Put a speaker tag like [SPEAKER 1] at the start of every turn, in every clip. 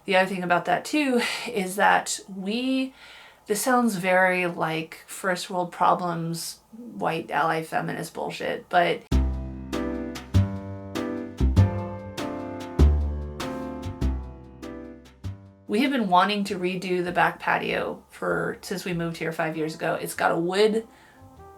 [SPEAKER 1] The other thing about that too is that this sounds very like first world problems, white ally feminist bullshit, but we have been wanting to redo the back patio since we moved here 5 years ago. It's got a wood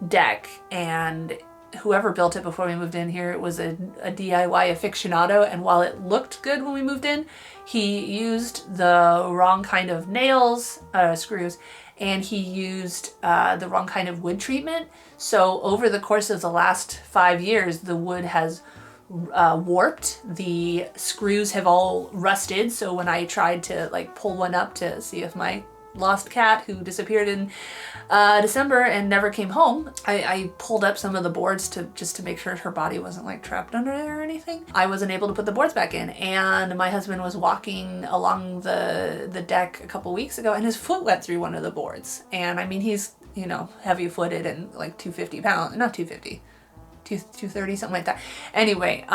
[SPEAKER 1] deck, and whoever built it before we moved in here, it was a DIY aficionado, and while it looked good when we moved in, he used the wrong kind of nails, screws, and he used the wrong kind of wood treatment. So over the course of the last 5 years, the wood has warped, the screws have all rusted. So when I tried to like pull one up to see if my lost cat, who disappeared in December and never came home, I pulled up some of the boards just to make sure her body wasn't like trapped under there or anything. I wasn't able to put the boards back in, and my husband was walking along the deck a couple weeks ago and his foot went through one of the boards. And I mean, he's, you know, heavy footed and like 250 pounds, not 250, 230, something like that. Anyway,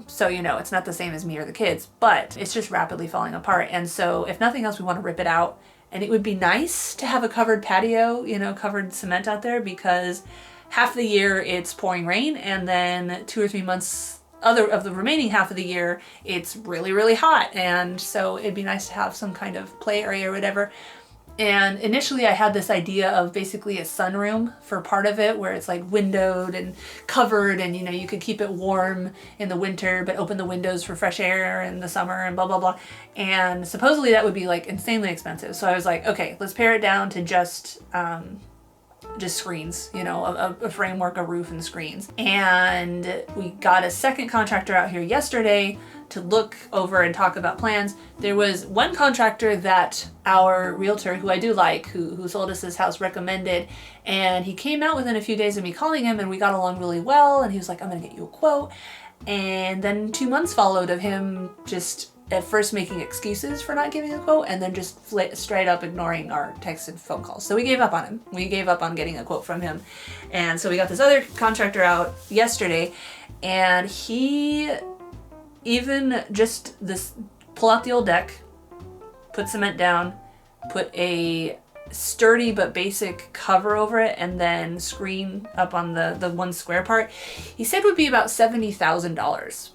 [SPEAKER 1] so you know, it's not the same as me or the kids, but it's just rapidly falling apart. And so if nothing else, we want to rip it out. And it would be nice to have a covered patio, you know, covered cement out there, because half the year it's pouring rain, and then 2 or 3 months of the remaining half of the year it's really, really hot. And so it'd be nice to have some kind of play area or whatever. And initially I had this idea of basically a sunroom for part of it, where it's like windowed and covered, and you know, you could keep it warm in the winter but open the windows for fresh air in the summer and blah blah blah. And supposedly that would be like insanely expensive. So I was like, okay, let's pare it down to just screens, you know, a framework, a roof, and screens. And we got a second contractor out here yesterday to look over and talk about plans. There was one contractor that our realtor, who I do like, who sold us this house, recommended, and he came out within a few days of me calling him, and we got along really well, and he was like, I'm gonna get you a quote. And then 2 months followed of him just at first making excuses for not giving a quote, and then just straight up ignoring our texts and phone calls. So we gave up on him. We gave up on getting a quote from him. And so we got this other contractor out yesterday, and he even just pull out the old deck, put cement down, put a sturdy but basic cover over it, and then screen up on the one square part, he said would be about $70,000.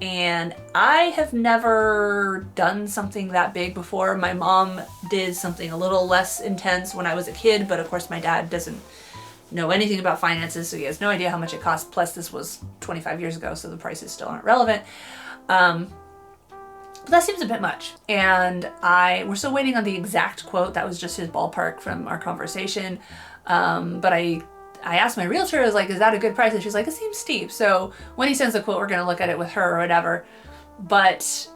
[SPEAKER 1] And I have never done something that big before. My mom did something a little less intense when I was a kid, but of course my dad doesn't know anything about finances, so he has no idea how much it costs. Plus this was 25 years ago, so the prices still aren't relevant. But that seems a bit much. And we're still waiting on the exact quote. That was just his ballpark from our conversation. But I asked my realtor, I was like, is that a good price? And she's like, it seems steep. So when he sends the quote, we're gonna look at it with her or whatever. But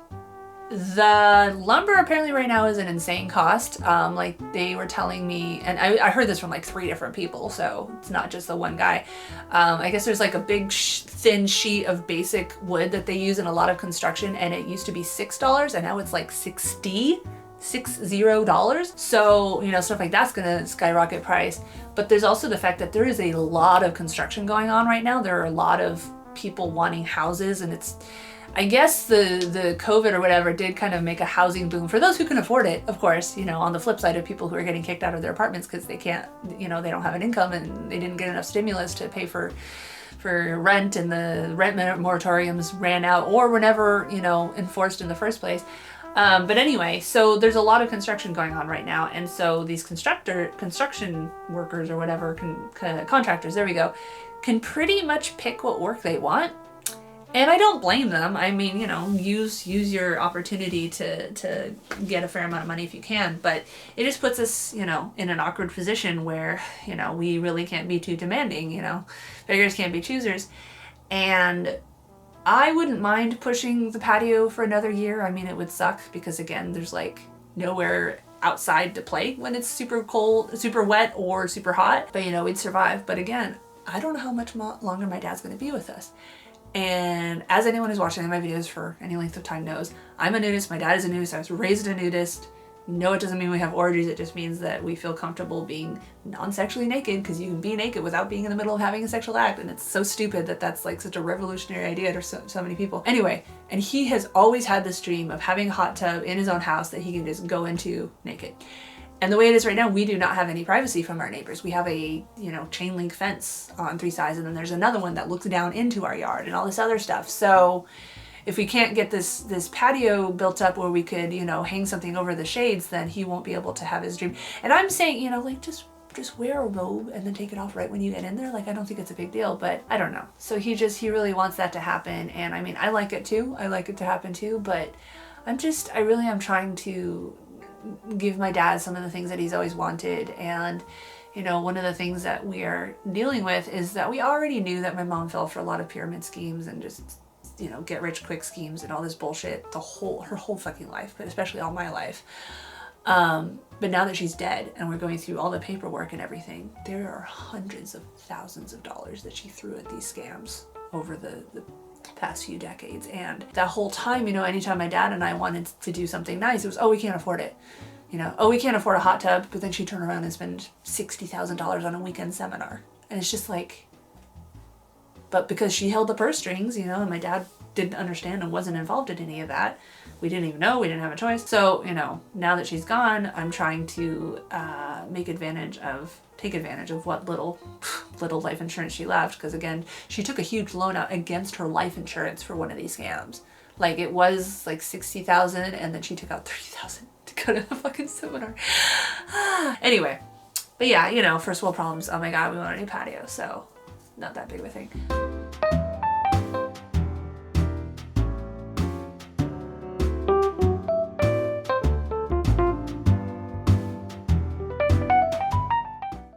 [SPEAKER 1] the lumber apparently right now is an insane cost. Like they were telling me, and I heard this from like 3 different people, so it's not just the one guy. I guess there's like a big thin sheet of basic wood that they use in a lot of construction, and it used to be $6 and now it's like $60. So, you know, stuff like that's gonna skyrocket price. But there's also the fact that there is a lot of construction going on right now. There are a lot of people wanting houses, and it's, I guess the COVID or whatever did kind of make a housing boom for those who can afford it, of course, you know, on the flip side of people who are getting kicked out of their apartments because they can't, you know, they don't have an income and they didn't get enough stimulus to pay for rent, and the rent moratoriums ran out or were never, you know, enforced in the first place. But anyway, so there's a lot of construction going on right now, and so these construction workers or whatever, contractors, there we go, can pretty much pick what work they want. And I don't blame them. I mean, you know, use your opportunity to get a fair amount of money if you can, but it just puts us, you know, in an awkward position where, you know, we really can't be too demanding, you know, beggars can't be choosers. And I wouldn't mind pushing the patio for another year. I mean, it would suck because again, there's like nowhere outside to play when it's super cold, super wet, or super hot, but you know, we'd survive. But again, I don't know how much longer my dad's going to be with us. And as anyone who's watching my videos for any length of time knows, I'm a nudist, my dad is a nudist, I was raised a nudist, No, it doesn't mean we have orgies. It just means that we feel comfortable being non-sexually naked, because you can be naked without being in the middle of having a sexual act. And it's so stupid that that's like such a revolutionary idea to so many people. Anyway, and he has always had this dream of having a hot tub in his own house that he can just go into naked. And the way it is right now, we do not have any privacy from our neighbors. We have a, you know, chain link fence on 3 sides, and then there's another one that looks down into our yard and all this other stuff. So if we can't get this patio built up where we could, you know, hang something over the shades, then he won't be able to have his dream. And I'm saying, you know, like just wear a robe and then take it off right when you get in there. Like, I don't think it's a big deal, but I don't know. So he really wants that to happen. And I mean, I like it too. I like it to happen too, but I really am trying to give my dad some of the things that he's always wanted. And, you know, one of the things that we are dealing with is that we already knew that my mom fell for a lot of pyramid schemes and just, you know, get rich quick schemes and all this bullshit her whole fucking life, but especially all my life. But now that she's dead and we're going through all the paperwork and everything, there are hundreds of thousands of dollars that she threw at these scams over the past few decades. And that whole time, you know, anytime my dad and I wanted to do something nice, it was, oh, we can't afford it. You know, oh, we can't afford a hot tub, but then she'd turn around and spend $60,000 on a weekend seminar. And it's just like, but because she held the purse strings, you know, and my dad didn't understand and wasn't involved in any of that, we didn't even know, we didn't have a choice. So, you know, now that she's gone, I'm trying to take advantage of what little life insurance she left. Because again, she took a huge loan out against her life insurance for one of these scams. Like, it was like $60,000, and then she took out $30,000 to go to the fucking seminar. Anyway, but yeah, you know, first world problems. Oh my God, we want a new patio, so not that big of a thing.